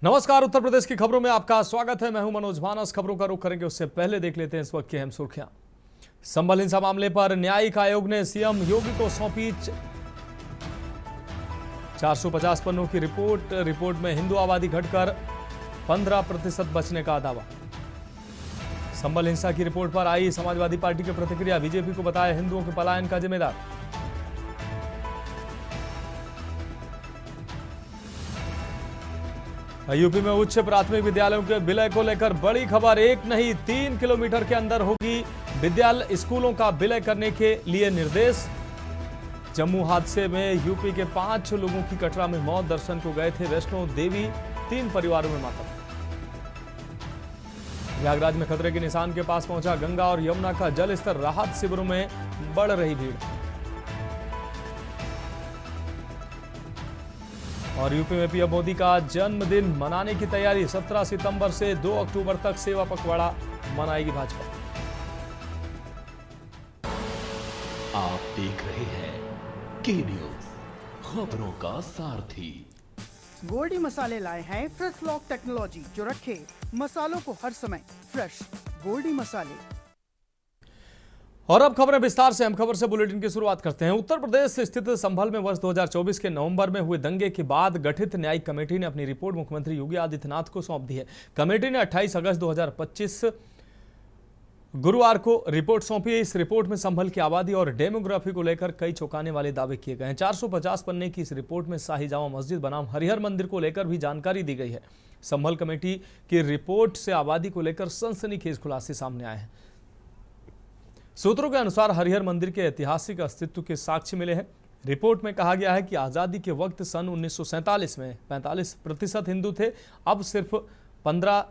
नमस्कार। उत्तर प्रदेश की खबरों में आपका स्वागत है। मैं हूं मनोज मानस। खबरों का रुख करेंगे उससे पहले देख लेते हैं इस वक्त की अहम सुर्खियां। संभल हिंसा मामले पर न्यायिक आयोग ने सीएम योगी को सौंपी 450 पन्नों की रिपोर्ट में हिंदू आबादी घटकर 15% बचने का दावा। संभल हिंसा की रिपोर्ट पर आई समाजवादी पार्टी की प्रतिक्रिया। बीजेपी को बताया हिंदुओं के पलायन का जिम्मेदार। यूपी में उच्च प्राथमिक विद्यालयों के विलय को लेकर बड़ी खबर। 1 नहीं 3 किलोमीटर के अंदर होगी विद्यालय स्कूलों का विलय करने के लिए निर्देश। जम्मू हादसे में यूपी के 5 लोगों की कटरा में मौत। दर्शन को गए थे वैष्णो देवी। 3 परिवारों में मातम। प्रयागराज में खतरे के निशान के पास पहुंचा गंगा और यमुना का जल स्तर। राहत शिविरों में बढ़ रही भीड़। और यूपी में पीएम मोदी का जन्मदिन मनाने की तैयारी। 17 सितंबर से 2 अक्टूबर तक सेवा पखवाड़ा मनाएगी भाजपा। आप देख रहे हैं के न्यूज, खबरों का सारथी। गोल्डी मसाले लाए हैं फ्रेश लॉक टेक्नोलॉजी जो रखे मसालों को हर समय फ्रेश। गोल्डी मसाले। और अब खबरें विस्तार से। हम खबर से बुलेटिन की शुरुआत करते हैं। उत्तर प्रदेश स्थित संभल में वर्ष 2024 के नवंबर में हुए दंगे के बाद गठित न्यायिक कमेटी ने अपनी रिपोर्ट मुख्यमंत्री योगी आदित्यनाथ को सौंप दी है। कमेटी ने 28 अगस्त 2025 गुरुवार को रिपोर्ट सौंपी है। इस रिपोर्ट में संभल की आबादी और डेमोग्राफी को लेकर कई चौंकाने वाले दावे किए गए हैं। 450 पन्ने की इस रिपोर्ट में शाही जामा मस्जिद बनाम हरिहर मंदिर को लेकर भी जानकारी दी गई है। संभल कमेटी की रिपोर्ट से आबादी को लेकर सनसनीखेज खुलासे सामने आए हैं। सूत्रों के अनुसार हरिहर मंदिर के ऐतिहासिक अस्तित्व के साक्ष्य मिले हैं। रिपोर्ट में कहा गया है कि आज़ादी के वक्त सन 1947 में 45% हिंदू थे। अब सिर्फ 15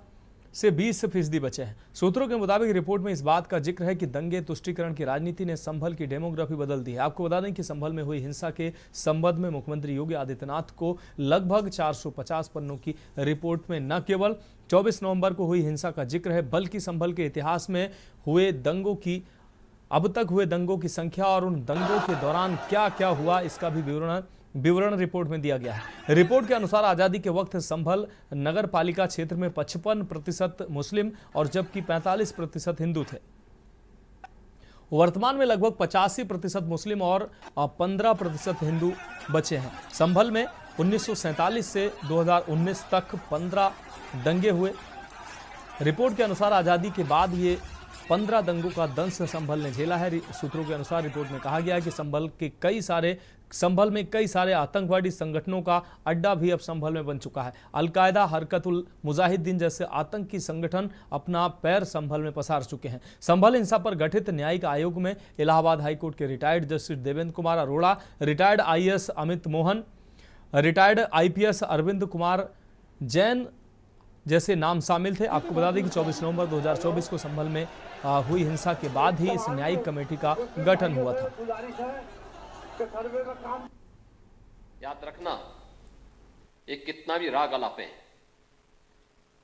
से 20% बचे हैं। सूत्रों के मुताबिक रिपोर्ट में इस बात का जिक्र है कि दंगे तुष्टीकरण की राजनीति ने संभल की डेमोग्राफी बदल दी है। आपको बता दें कि संभल में हुई हिंसा के संबंध में मुख्यमंत्री योगी आदित्यनाथ को लगभग 450 पन्नों की रिपोर्ट में न केवल 24 नवंबर को हुई हिंसा का जिक्र है, बल्कि संभल के इतिहास में हुए दंगों की अब तक हुए दंगों की संख्या और उन दंगों के दौरान क्या क्या हुआ इसका भी विवरण रिपोर्ट में दिया गया है। रिपोर्ट के अनुसार आजादी के वक्त संभल नगर पालिका क्षेत्र में 55% मुस्लिम और जबकि 45% हिंदू थे। वर्तमान में लगभग 85% मुस्लिम और 15% हिंदू बचे हैं। संभल में 1947 से 2019 तक 15 दंगे हुए। रिपोर्ट के अनुसार आजादी के बाद ये 15 दंगों का दंश संभल ने झेला है। सूत्रों के अनुसार रिपोर्ट में कहा गया है कि संभल में कई सारे आतंकवादी संगठनों का अड्डा भी अब संभल में बन चुका है। अलकायदा, हरकतुल मुजाहिदीन जैसे आतंकी संगठन अपना पैर संभल में पसार चुके हैं। संभल हिंसा पर गठित न्यायिक आयोग में इलाहाबाद हाईकोर्ट के retired justice Devendra Kumar Arora, retired IAS Amit Mohan, retired IPS Arvind Kumar Jain जैसे नाम शामिल थे। आपको बता दें कि 24 नवंबर 2024 को संभल में हुई हिंसा के बाद ही इस न्यायिक कमेटी का गठन हुआ था। याद रखना, ये कितना भी राग अलापे हैं।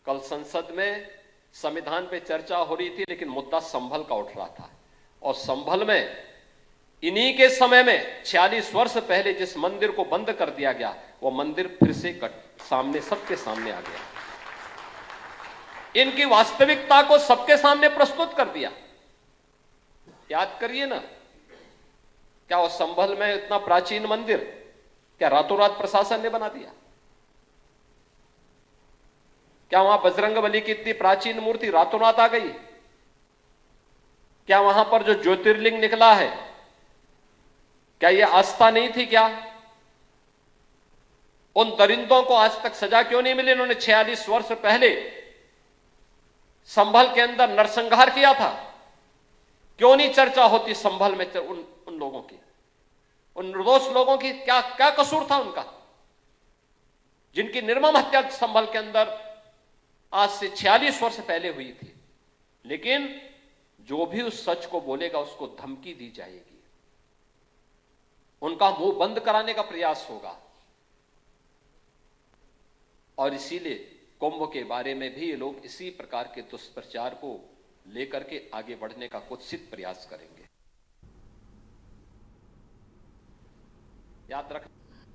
कल संसद में संविधान पे चर्चा हो रही थी, लेकिन मुद्दा संभल का उठ रहा था। और संभल में इन्हीं के समय में 46 वर्ष पहले जिस मंदिर को बंद कर दिया गया, वो मंदिर फिर से सबके सामने आ गया। इनकी वास्तविकता को सबके सामने प्रस्तुत कर दिया। याद करिए ना, क्या वो संभल में इतना प्राचीन मंदिर क्या रातों रात प्रशासन ने बना दिया? क्या वहां बजरंगबली की इतनी प्राचीन मूर्ति रातों रात आ गई? क्या वहां पर जो ज्योतिर्लिंग निकला है, क्या यह आस्था नहीं थी? क्या उन दरिंदों को आज तक सजा क्यों नहीं मिली? इन्होंने 46 वर्ष पहले संभल के अंदर नरसंहार किया था। क्यों नहीं चर्चा होती संभल में उन लोगों की, उन निर्दोष लोगों की? क्या क्या कसूर था उनका, जिनकी निर्मम हत्या संभल के अंदर आज से 46 वर्ष पहले हुई थी? लेकिन जो भी उस सच को बोलेगा उसको धमकी दी जाएगी, उनका मुंह बंद कराने का प्रयास होगा। और इसीलिए कुंभ के बारे में भी ये लोग इसी प्रकार के दुष्प्रचार को लेकर के आगे बढ़ने का कुत्सित प्रयास करेंगे। याद रख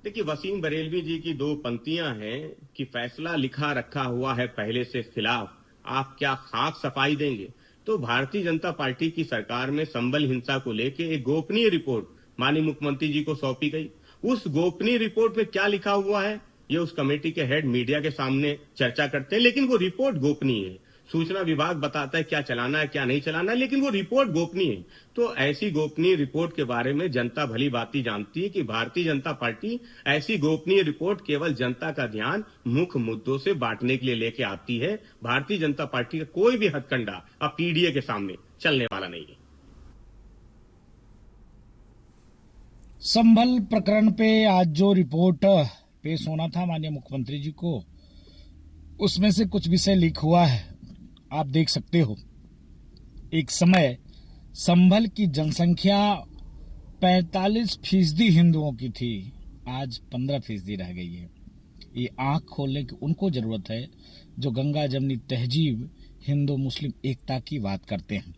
देखिए, वसीम बरेलवी जी की 2 पंक्तियां हैं कि फैसला लिखा रखा हुआ है पहले से खिलाफ, आप क्या खाक सफाई देंगे। तो भारतीय जनता पार्टी की सरकार में संभल हिंसा को लेकर एक गोपनीय रिपोर्ट माननीय मुख्यमंत्री जी को सौंपी गई। उस गोपनीय रिपोर्ट में क्या लिखा हुआ है, ये उस कमेटी के हेड मीडिया के सामने चर्चा करते हैं, लेकिन वो रिपोर्ट गोपनीय है। सूचना विभाग बताता है क्या चलाना है क्या नहीं चलाना है, लेकिन वो रिपोर्ट गोपनीय है। तो ऐसी गोपनीय रिपोर्ट के बारे में जनता भली भांति जानती है कि भारतीय जनता पार्टी ऐसी गोपनीय रिपोर्ट केवल जनता का ध्यान मुख्य मुद्दों से बांटने के लिए लेके आती है। भारतीय जनता पार्टी का कोई भी हथकंडा अब पीडीए के सामने चलने वाला नहीं है। संभल प्रकरण पे आज जो रिपोर्ट पेश होना था माननीय मुख्यमंत्री जी को, उसमें से कुछ विषय लीक हुआ है। आप देख सकते हो, एक समय संभल की जनसंख्या 45% हिंदुओं की थी, आज 15% रह गई है। ये आंख खोलने की उनको जरूरत है जो गंगा जमनी तहजीब हिंदू मुस्लिम एकता की बात करते हैं।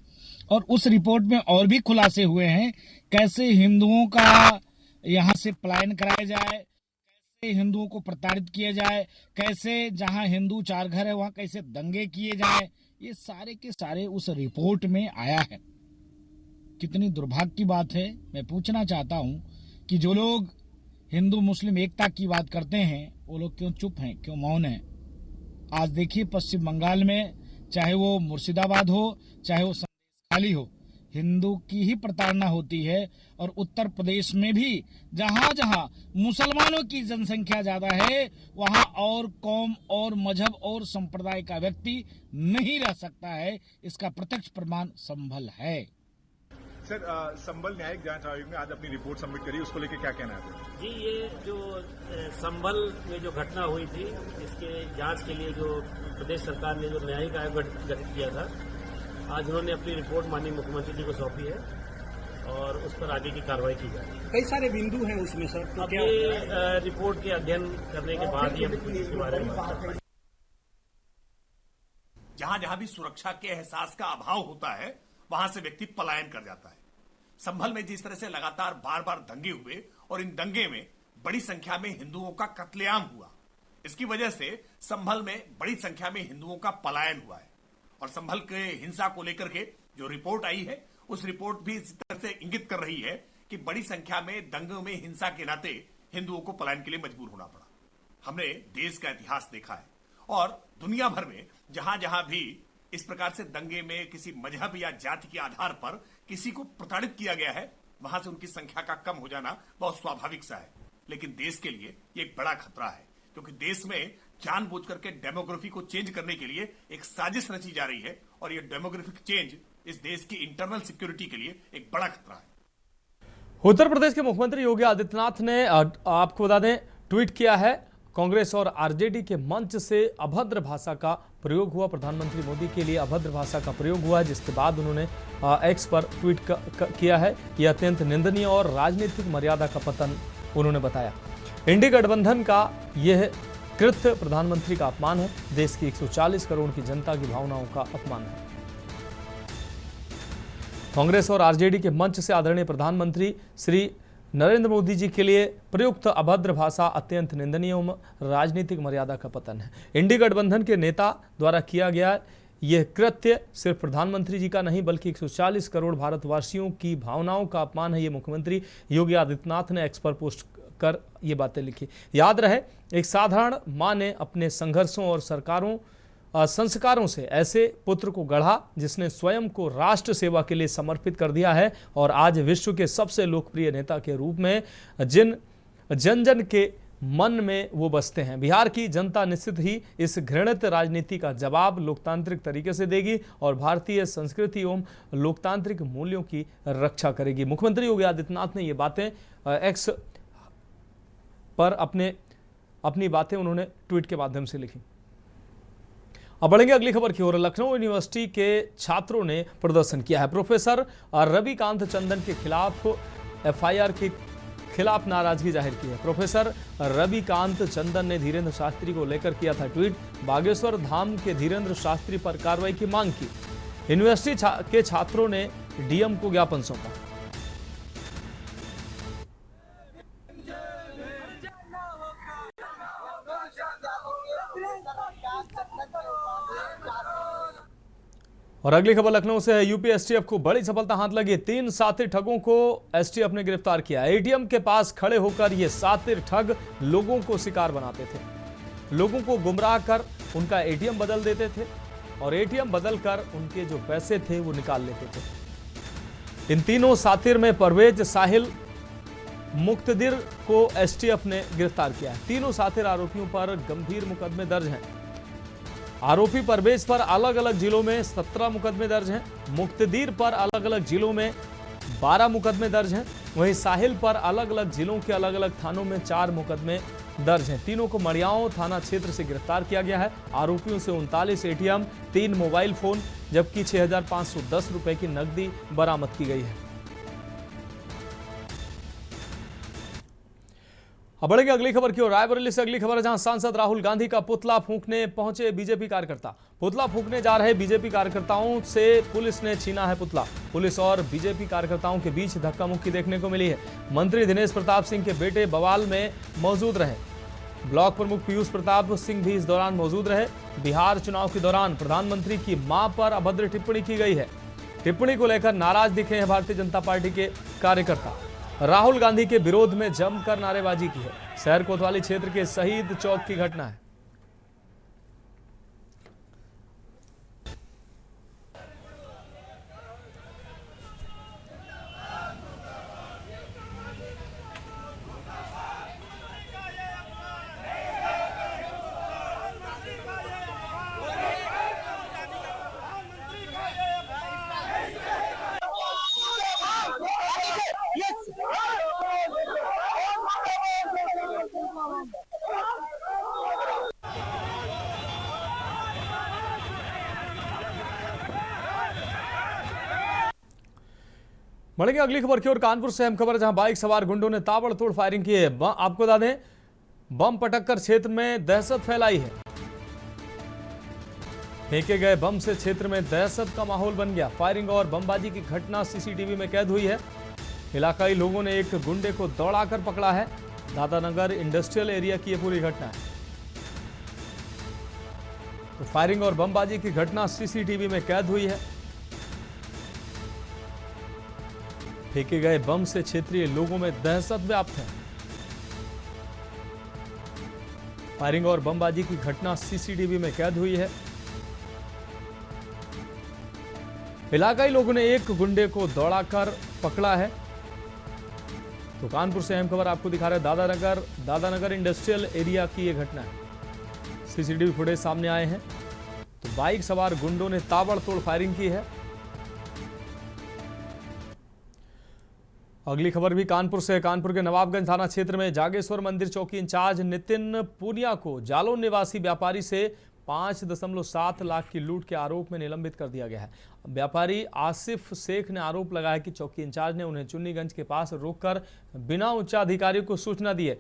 और उस रिपोर्ट में और भी खुलासे हुए हैं, कैसे हिंदुओं का यहां से पलायन कराया जाए, कैसे हिंदुओं को प्रताड़ित किया जाए, कैसे जहां हिंदू 4 घर है वहां कैसे दंगे किए जाए, ये सारे के सारे उस रिपोर्ट में आया है। कितनी दुर्भाग्य की बात है। मैं पूछना चाहता हूं कि जो लोग हिंदू मुस्लिम एकता की बात करते हैं वो लोग क्यों चुप हैं, क्यों मौन हैं। आज देखिए पश्चिम बंगाल में, चाहे वो मुर्शिदाबाद हो चाहे वो संदेशखाली हो, हिंदू की ही प्रताड़ना होती है। और उत्तर प्रदेश में भी जहां जहां मुसलमानों की जनसंख्या ज्यादा है वहां और कौम और मजहब और संप्रदाय का व्यक्ति नहीं रह सकता है। इसका प्रत्यक्ष प्रमाण संभल है। सर, संभल न्यायिक जांच आयोग ने आज अपनी रिपोर्ट सबमिट करी, उसको लेकर क्या कहना है जी? ये जो संभल में जो घटना हुई थी, इसके जांच के लिए जो प्रदेश सरकार ने जो न्यायिक आयोग गठित किया था, आज उन्होंने अपनी रिपोर्ट माननीय मुख्यमंत्री जी को सौंपी है और उस पर आगे की कार्रवाई की जाएगी। कई सारे बिंदु हैं उसमें सर, तो अब ये रिपोर्ट के अध्ययन करने के बाद ही हम इसके बारे में बात करेंगे। जहां जहां भी सुरक्षा के एहसास का अभाव होता है वहां से व्यक्ति पलायन कर जाता है। संभल में जिस तरह से लगातार बार बार दंगे हुए और इन दंगे में बड़ी संख्या में हिंदुओं का कत्लेआम हुआ, इसकी वजह से संभल में बड़ी संख्या में हिंदुओं का पलायन हुआ है। और संभल के हिंसा को लेकर के जो रिपोर्ट आई है, उस रिपोर्ट भी इस तरह से इंगित कर रही है कि बड़ी संख्या में दंगों में हिंसा के नाते हिंदुओं को पलायन के लिए मजबूर होना पड़ा। हमने देश का इतिहास देखा है और दुनिया भर में जहां जहां भी इस प्रकार से दंगे में किसी मजहब या जाति के आधार पर किसी को प्रताड़ित किया गया है, वहां से उनकी संख्या का कम हो जाना बहुत स्वाभाविक सा है। लेकिन देश के लिए ये एक बड़ा खतरा है, क्योंकि देश में जानबूझ करके डेमोग्राफी को चेंज करने के लिए एक साजिश रची जा रही है और ये डेमोग्राफिक चेंज इस देश की इंटरनल सिक्योरिटी के लिए एक बड़ा खतरा है। उत्तर प्रदेश के मुख्यमंत्री योगी आदित्यनाथ ने आपको बता दें ट्वीट किया है, कांग्रेस और आरजेडी के मंच से अभद्र भाषा का प्रयोग हुआ। प्रधानमंत्री मोदी के लिए अभद्र भाषा का प्रयोग हुआ है, जिसके बाद उन्होंने एक्स पर ट्वीट किया है। यह अत्यंत निंदनीय और राजनीतिक मर्यादा का पतन उन्होंने बताया। इंडी गठबंधन का यह कृत्य प्रधानमंत्री का अपमान है, देश की 140 करोड़ की जनता की भावनाओं का अपमान है। कांग्रेस और आरजेडी के मंच से आदरणीय प्रधानमंत्री श्री नरेंद्र मोदी जी के लिए प्रयुक्त अभद्र भाषा अत्यंत निंदनीय राजनीतिक मर्यादा का पतन है। इंडी गठबंधन के नेता द्वारा किया गया यह कृत्य सिर्फ प्रधानमंत्री जी का नहीं बल्कि 140 करोड़ भारतवासियों की भावनाओं का अपमान है। ये मुख्यमंत्री योगी आदित्यनाथ ने एक्स पर पोस्ट कर ये बातें लिखी। याद रहे, एक साधारण मां ने अपने संघर्षों और संस्कारों से ऐसे पुत्र को गढ़ा जिसने स्वयं को राष्ट्र सेवा के लिए समर्पित कर दिया है और आज विश्व के सबसे लोकप्रिय नेता के रूप में जन जन के मन में वो बसते हैं। बिहार की जनता निश्चित ही इस घृणित राजनीति का जवाब लोकतांत्रिक तरीके से देगी और भारतीय संस्कृति एवं लोकतांत्रिक मूल्यों की रक्षा करेगी। मुख्यमंत्री योगी आदित्यनाथ ने ये बातें एक्स पर अपनी बातें उन्होंने ट्वीट के माध्यम से लिखी। अब बढ़ेंगे अगली खबर की ओर। लखनऊ यूनिवर्सिटी के छात्रों ने प्रदर्शन किया है। प्रोफेसर रविकांत चंदन के खिलाफ एफआईआर के खिलाफ नाराजगी जाहिर की है। प्रोफेसर रविकांत चंदन ने धीरेन्द्र शास्त्री को लेकर किया था ट्वीट। बागेश्वर धाम के धीरेन्द्र शास्त्री पर कार्रवाई की मांग की। यूनिवर्सिटी के छात्रों ने डीएम को ज्ञापन सौंपा। और अगली खबर लखनऊ से है। यूपी एसटीएफ को बड़ी सफलता हाथ लगी। 3 सातिर ठगों को एसटीएफ ने गिरफ्तार किया। एटीएम के पास खड़े होकर ये सातिर ठग लोगों को शिकार बनाते थे, लोगों को गुमराह कर उनका एटीएम बदल देते थे और एटीएम बदल कर उनके जो पैसे थे वो निकाल लेते थे। इन तीनों सातिर में परवेज, साहिल, मुक्तदिर को एसटीएफ ने गिरफ्तार किया है। तीनों सातिर आरोपियों पर गंभीर मुकदमे दर्ज हैं। आरोपी परवेज पर अलग अलग जिलों में 17 मुकदमे दर्ज हैं। मुक्तदीर पर अलग अलग जिलों में 12 मुकदमे दर्ज हैं। वहीं साहिल पर अलग अलग जिलों के अलग अलग थानों में 4 मुकदमे दर्ज हैं। तीनों को मड़ियाओं थाना क्षेत्र से गिरफ्तार किया गया है। आरोपियों से 39 एटीएम, 3 मोबाइल फोन जबकि 6,510 रुपए की नकदी बरामद की गई है। अब बढ़ेंगे अगली खबर की ओर। रायबरेली से अगली खबर है, जहां सांसद राहुल गांधी का पुतला फूंकने पहुंचे बीजेपी कार्यकर्ता। पुतला फूंकने जा रहे बीजेपी कार्यकर्ताओं से पुलिस ने छीना है पुतला। पुलिस और बीजेपी कार्यकर्ताओं के बीच धक्का मुक्की देखने को मिली है। मंत्री दिनेश प्रताप सिंह के बेटे बवाल में मौजूद रहे। ब्लॉक प्रमुख पीयूष प्रताप सिंह भी इस दौरान मौजूद रहे। बिहार चुनाव के दौरान प्रधानमंत्री की मां पर अभद्र टिप्पणी की गई है। टिप्पणी को लेकर नाराज दिखे हैं भारतीय जनता पार्टी के कार्यकर्ता। राहुल गांधी के विरोध में जमकर नारेबाजी की है। शहर कोतवाली क्षेत्र के शहीद चौक की घटना है। बढ़ेंगे अगली खबर की ओर। कानपुर से अहम खबर, जहां बाइक सवार गुंडों ने ताबड़तोड़ फायरिंग की है। आपको बता दें, बम पटककर क्षेत्र में दहशत फैलाई है। फेंके गए बम से क्षेत्र में दहशत का माहौल बन गया। फायरिंग और बमबाजी की घटना सीसीटीवी में कैद हुई है। इलाकाई लोगों ने एक गुंडे को दौड़ाकर पकड़ा है। दादानगर इंडस्ट्रियल एरिया की यह पूरी घटना है। तो फायरिंग और बमबाजी की घटना सीसीटीवी में कैद हुई है। फेंके गए बम से क्षेत्रीय लोगों में दहशत व्याप्त है। फायरिंग और बमबाजी की घटना सीसीटीवी में कैद हुई है। इलाकाई लोगों ने एक गुंडे को दौड़ाकर पकड़ा है। तो कानपुर से अहम खबर आपको दिखा रहे हैं। दादानगर इंडस्ट्रियल एरिया की यह घटना है। सीसीटीवी फुटेज सामने आए हैं। तो बाइक सवार गुंडों ने ताबड़तोड़ फायरिंग की है। अगली खबर भी कानपुर से। कानपुर के नवाबगंज थाना क्षेत्र में जागेश्वर मंदिर चौकी इंचार्ज नितिन पूनिया को जालौन निवासी व्यापारी से 5.7 लाख की लूट के आरोप में निलंबित कर दिया गया है। व्यापारी आसिफ शेख ने आरोप लगाया कि चौकी इंचार्ज ने उन्हें चुन्नीगंज के पास रोककर बिना उच्चाधिकारियों को सूचना दिए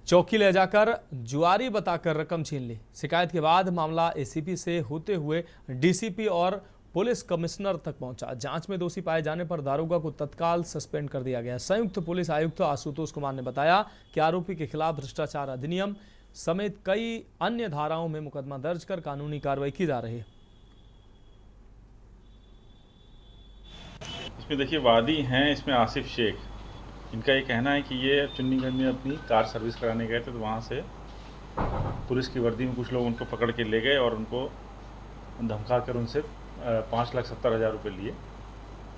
चौकी ले जाकर जुआरी बताकर रकम छीन ली। शिकायत के बाद मामला एसीपी से होते हुए डीसीपी और पुलिस कमिश्नर तक पहुंचा। जांच में दोषी पाए जाने पर दारोगा को तत्काल सस्पेंड कर दिया गया। संयुक्त पुलिस आयुक्त आशुतोष कुमार ने बताया कि आरोपी के खिलाफ भ्रष्टाचार अधिनियम समेत कई अन्य धाराओं में मुकदमा दर्ज कर कानूनी कार्रवाई की जा रही है। इसमें देखिए वादी हैं इसमें आसिफ शेख। इनका ये कहना है कि ये चुन्नीगंज में अपनी कार सर्विस कराने गए थे, तो वहाँ से पुलिस की वर्दी में कुछ लोग उनको पकड़ के ले गए और उनको धमका कर उनसे 5,70,000 रुपये लिए।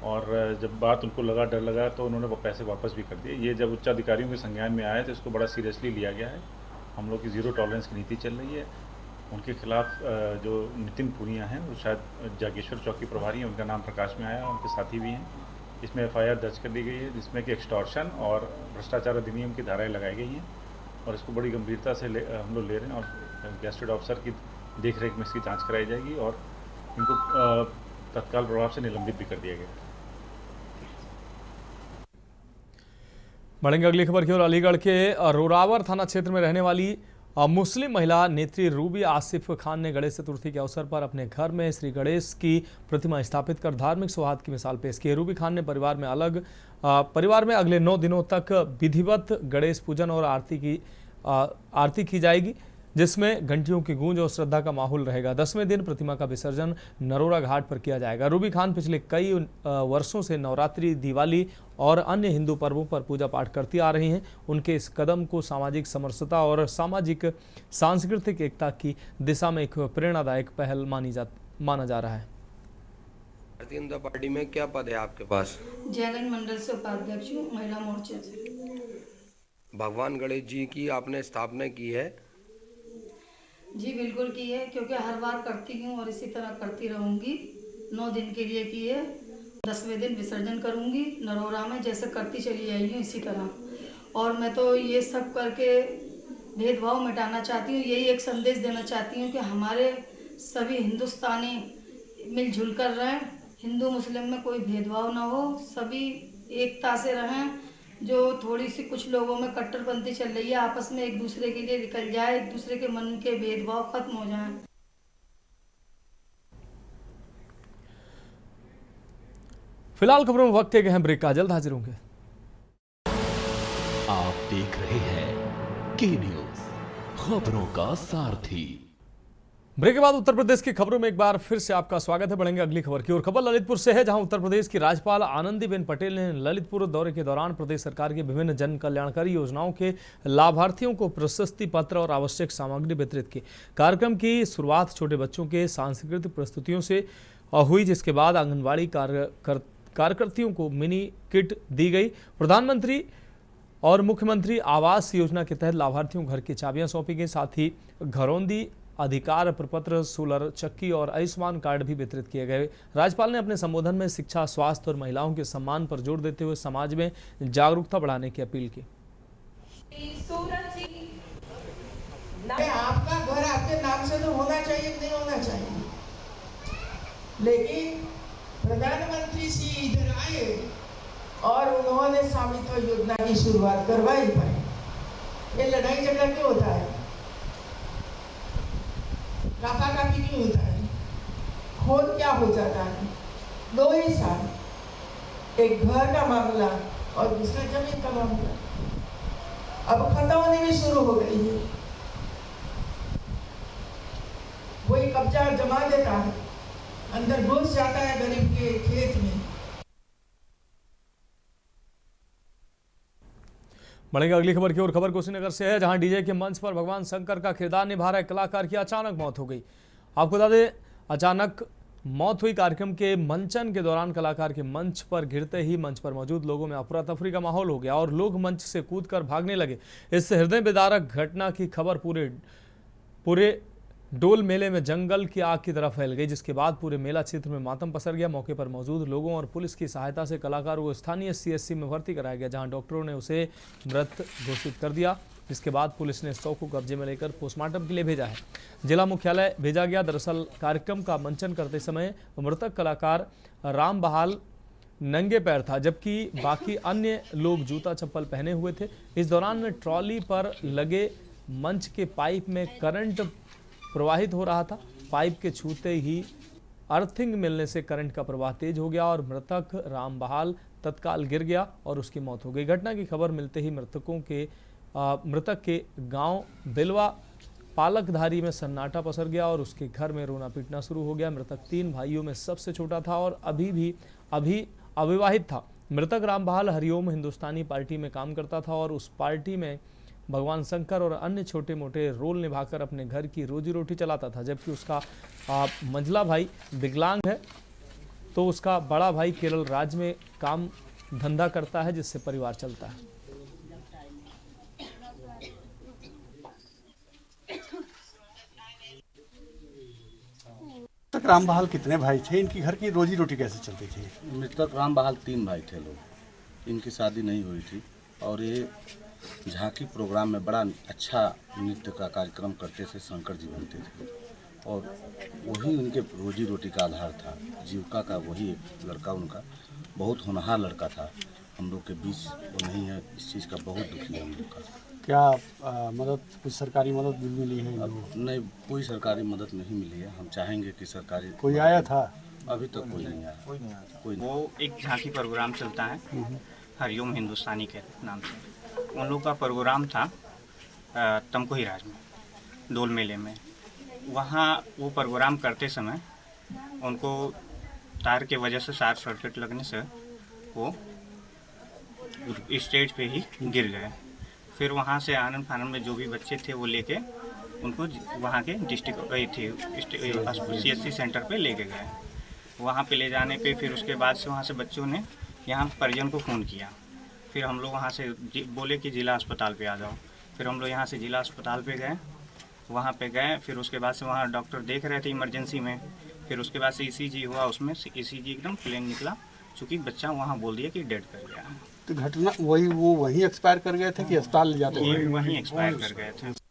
और जब बात उनको लगा, डर लगा, तो उन्होंने वो पैसे वापस भी कर दिए। ये जब उच्चाधिकारियों के संज्ञान में आए तो इसको बड़ा सीरियसली लिया गया है। हम लोग की ज़ीरो टॉलरेंस की नीति चल रही है। उनके खिलाफ जो नितिन पूनिया हैं, वो शायद जागेश्वर चौक के प्रभारी हैं, उनका नाम प्रकाश में आया, उनके साथी भी हैं। इसमें FIR दर्ज कर दी गई है, जिसमें कि एक्सटॉर्शन और भ्रष्टाचार अधिनियम की धाराएँ लगाई गई हैं। और इसको बड़ी गंभीरता से हम लोग ले रहे हैं और गेस्टेड ऑफिसर की देखरेख में इसकी जाँच कराई जाएगी और इनको तत्काल प्रभाव से निलंबित भी कर दिया गया। बढ़ेंगे अगली खबर की ओर। अलीगढ़ के रोरावर थाना क्षेत्र में रहने वाली मुस्लिम महिला नेत्री रूबी आसिफ खान ने गणेश चतुर्थी के अवसर पर अपने घर में श्री गणेश की प्रतिमा स्थापित कर धार्मिक सौहार्द की मिसाल पेश की। रूबी खान ने परिवार में अगले 9 दिनों तक विधिवत गणेश पूजन और आरती की जाएगी। जिसमें घंटियों की गूंज और श्रद्धा का माहौल रहेगा। 10वें दिन प्रतिमा का विसर्जन नरोरा घाट पर किया जाएगा। रूबी खान पिछले कई वर्षों से नवरात्रि, दिवाली और अन्य हिंदू पर्वों पर पूजा पाठ करती आ रही हैं। उनके इस कदम को सामाजिक समरसता और सामाजिक सांस्कृतिक एकता की दिशा में एक प्रेरणादायक पहल माना जा रहा है। भारतीय जनता पार्टी में क्या पद है आपके पास? जयगंज मंडल से उपाध्यक्ष हूँ, महिला मोर्चे से। भगवान गणेश जी की आपने स्थापना की है? जी बिल्कुल की है, क्योंकि हर बार करती हूँ और इसी तरह करती रहूंगी। 9 दिन के लिए की है। 10वें दिन विसर्जन करूंगी नरोरा में, जैसे करती चली आई हूँ इसी तरह। और मैं तो ये सब करके भेदभाव मिटाना चाहती हूँ। यही एक संदेश देना चाहती हूँ कि हमारे सभी हिंदुस्तानी मिलजुल कर रहें, हिंदू मुस्लिम में कोई भेदभाव ना हो, सभी एकता से रहें। जो थोड़ी सी कुछ लोगों में कट्टरपंथी चल रही है, आपस में एक दूसरे के लिए निकल जाए, एक दूसरे के मन के भेदभाव खत्म हो जाए। फिलहाल खबरों में वक्त एक अहम ब्रेक का, जल्द हाजिर होंगे। आप देख रहे हैं के न्यूज, खबरों का सारथी। ब्रेक के बाद उत्तर प्रदेश की खबरों में एक बार फिर से आपका स्वागत है। बढ़ेंगे अगली खबर की ओर। खबर ललितपुर से है, जहां उत्तर प्रदेश की राज्यपाल आनंदीबेन पटेल ने ललितपुर दौरे के दौरान प्रदेश सरकार की विभिन्न जन कल्याणकारी योजनाओं के लाभार्थियों को प्रशस्ति पत्र और आवश्यक सामग्री वितरित की। कार्यक्रम की शुरुआत छोटे बच्चों के सांस्कृतिक प्रस्तुतियों से हुई, जिसके बाद आंगनबाड़ी कार्यकर्तियों को मिनी किट दी गई। प्रधानमंत्री और मुख्यमंत्री आवास योजना के तहत लाभार्थियों को घर की चाबियां सौंपी गई। साथ ही घरौंदी अधिकार प्रपत्र, सोलर चक्की और आयुष्मान कार्ड भी वितरित किए गए। राज्यपाल ने अपने संबोधन में शिक्षा, स्वास्थ्य और महिलाओं के सम्मान पर जोर देते हुए समाज में जागरूकता बढ़ाने की अपील की। आपका घर आपके नाम से तो होना चाहिए, नहीं होना चाहिए, लेकिन प्रधानमंत्री जी इधर आए और उन्होंने स्वामित्व योजना की शुरुआत करवाई पाई। ये लड़ाई झगड़ा क्यों होता है? काफी नहीं होता है। खून क्या हो जाता है? 2 ही साल, एक घर का मामला और दूसरा जमीन का मामला। अब खत्म होने भी शुरू हो गई है। वही कब्जा जमा देता है, अंदर घुस जाता है गरीब के खेत में। बढ़ेंगे अगली खबर की ओर। खबर कुशीनगर से है, जहां डीजे के मंच पर भगवान शंकर का किरदार निभा रहे कलाकार की अचानक मौत हो गई। आपको बता दें, अचानक मौत हुई। कार्यक्रम के मंचन के दौरान कलाकार के मंच पर गिरते ही मंच पर मौजूद लोगों में अफरा तफरी का माहौल हो गया और लोग मंच से कूदकर भागने लगे। इस हृदय विदारक घटना की खबर पूरे डोल मेले में जंगल की आग की तरह फैल गई, जिसके बाद पूरे मेला क्षेत्र में मातम पसर गया। मौके पर मौजूद लोगों और पुलिस की सहायता से कलाकार को स्थानीय सीएचसी में भर्ती कराया गया, जहां डॉक्टरों ने उसे मृत घोषित कर दिया। जिसके बाद पुलिस ने शव को कब्जे में लेकर पोस्टमार्टम के लिए भेजा है। जिला मुख्यालय भेजा गया। दरअसल कार्यक्रम का मंचन करते समय मृतक कलाकार राम बहाल नंगे पैर था, जबकि बाकी अन्य लोग जूता चप्पल पहने हुए थे। इस दौरान ट्रॉली पर लगे मंच के पाइप में करंट प्रवाहित हो रहा था। पाइप के छूते ही अर्थिंग मिलने से करंट का प्रवाह तेज हो गया और मृतक राम बहाल तत्काल गिर गया और उसकी मौत हो गई। घटना की खबर मिलते ही मृतक के गांव बिलवा पालकधारी में सन्नाटा पसर गया और उसके घर में रोना पीटना शुरू हो गया। मृतक 3 भाइयों में सबसे छोटा था और अभी अविवाहित था। मृतक राम बहाल हरिओम हिंदुस्तानी पार्टी में काम करता था और उस पार्टी में भगवान शंकर और अन्य छोटे मोटे रोल निभाकर अपने घर की रोजी रोटी चलाता था। जबकि उसका मंझला भाई विकलांग है, तो उसका बड़ा भाई केरल राज्य में काम धंधा करता है, जिससे परिवार चलता है। मृतक राम बहाल कितने भाई थे? इनकी घर की रोजी रोटी कैसे चलती थी? मृतक राम बहाल 3 भाई थे लोग। इनकी शादी नहीं हुई थी और ये झांकी प्रोग्राम में बड़ा अच्छा नृत्य का कार्यक्रम करते थे। शंकर जी बनते थे और वही उनके रोजी रोटी का आधार था, जीविका का। वही लड़का उनका बहुत होनहार लड़का था। हम लोग के बीच वो नहीं है, इस चीज़ का बहुत दुखी है हम लोग का। क्या मदद, कुछ सरकारी मदद भी मिली है? नहीं, कोई सरकारी मदद नहीं मिली है। हम चाहेंगे कि सरकारी कोई आया था? अभी तक कोई नहीं आया। कोई नहीं। वो एक झांकी प्रोग्राम चलता है हरिओम हिंदुस्तानी के नाम से। उन लोग का प्रोग्राम था तमकुही राज में। डोल मेले में। वहाँ वो प्रोग्राम करते समय उनको तार के वजह से शॉर्ट सर्किट लगने से वो स्टेज पे ही गिर गए। फिर वहाँ से आनंद फानंद में जो भी बच्चे थे वो लेके उनको वहाँ के डिस्ट्रिक्ट CSC सेंटर पे लेके गए। वहाँ पे ले जाने पे फिर उसके बाद से वहाँ से बच्चों ने यहाँ परिजन को फ़ोन किया। फिर हम लोग वहाँ से बोले कि ज़िला अस्पताल पे आ जाओ। फिर हम लोग यहाँ से ज़िला अस्पताल पे गए, वहाँ पे गए। फिर उसके बाद से वहाँ डॉक्टर देख रहे थे इमरजेंसी में। फिर उसके बाद से ECG हुआ, उसमें ECG एकदम प्लेन निकला, चूँकि बच्चा वहाँ बोल दिया कि डेड कर गया। तो घटना वो वहीं एक्सपायर कर गए थे कि अस्पताल ले जाते थे? वहीं एक्सपायर कर गए थे।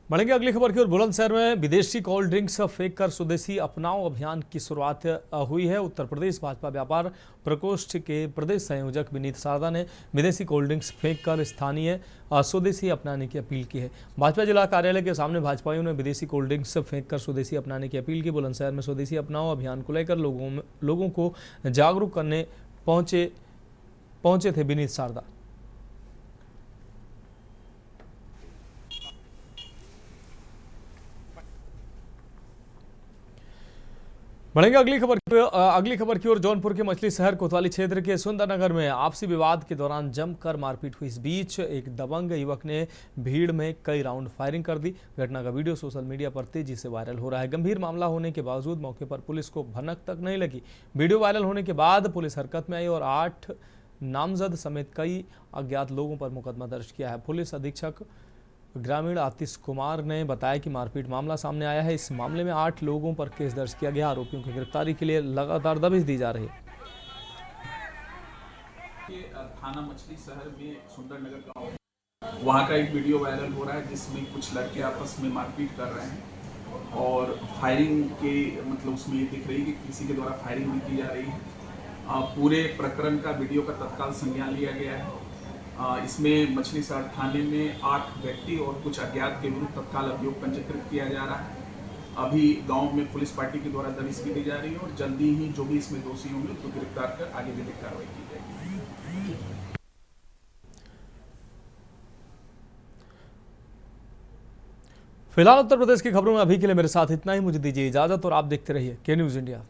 बढ़ेंगे अगली खबर की ओर। बुलंदशहर में विदेशी कोल्ड ड्रिंक्स फेंक कर स्वदेशी अपनाओ अभियान की शुरुआत हुई है। उत्तर प्रदेश भाजपा व्यापार प्रकोष्ठ के प्रदेश संयोजक विनीत सारदा ने विदेशी कोल्ड ड्रिंक्स फेंक कर स्थानीय स्वदेशी अपनाने की अपील की है। भाजपा जिला कार्यालय के सामने भाजपाइयों ने विदेशी कोल्ड ड्रिंक्स फेंक कर स्वदेशी अपनाने की अपील की। बुलंदशहर में स्वदेशी अपनाओ अभियान को लेकर लोगों को जागरूक करने पहुंचे थे विनीत सारदा। बढ़ेंगे अगली खबर की ओर। जौनपुर के मछली शहर कोतवाली क्षेत्र के सुंदरनगर में आपसी विवाद के दौरान जमकर मारपीट हुई। इस बीच एक दबंग युवक ने भीड़ में कई राउंड फायरिंग कर दी। घटना का वीडियो सोशल मीडिया पर तेजी से वायरल हो रहा है। गंभीर मामला होने के बावजूद मौके पर पुलिस को भनक तक नहीं लगी। वीडियो वायरल होने के बाद पुलिस हरकत में आई और 8 नामजद समेत कई अज्ञात लोगों पर मुकदमा दर्ज किया है। पुलिस अधीक्षक ग्रामीण आतिश कुमार ने बताया कि मारपीट मामला सामने आया है। इस मामले में 8 लोगों पर केस दर्ज किया गया। आरोपियों की गिरफ्तारी के लिए लगातार दबिश दी जा रही है। थाना मछली शहर में सुंदरनगर गांव, वहां का एक वीडियो वायरल हो रहा है जिसमें कुछ लड़के आपस में मारपीट कर रहे हैं और फायरिंग के मतलब उसमें ये दिख रही है कि किसी के द्वारा फायरिंग भी की जा रही है। पूरे प्रकरण का वीडियो का तत्काल संज्ञान लिया गया है। इसमें मछली शहर थाने में 8 व्यक्ति और कुछ अज्ञात के विरुद्ध तत्काल अभियोग पंजीकृत किया जा रहा है। अभी गांव में पुलिस पार्टी के द्वारा दबिश की जा रही है और जल्दी ही जो भी इसमें दोषी होंगे उनको गिरफ्तार कर आगे विधिक कार्रवाई की जाएगी। फिलहाल उत्तर प्रदेश की खबरों में अभी के लिए मेरे साथ इतना ही। मुझे दीजिए इजाजत और आप देखते रहिए के न्यूज़ इंडिया।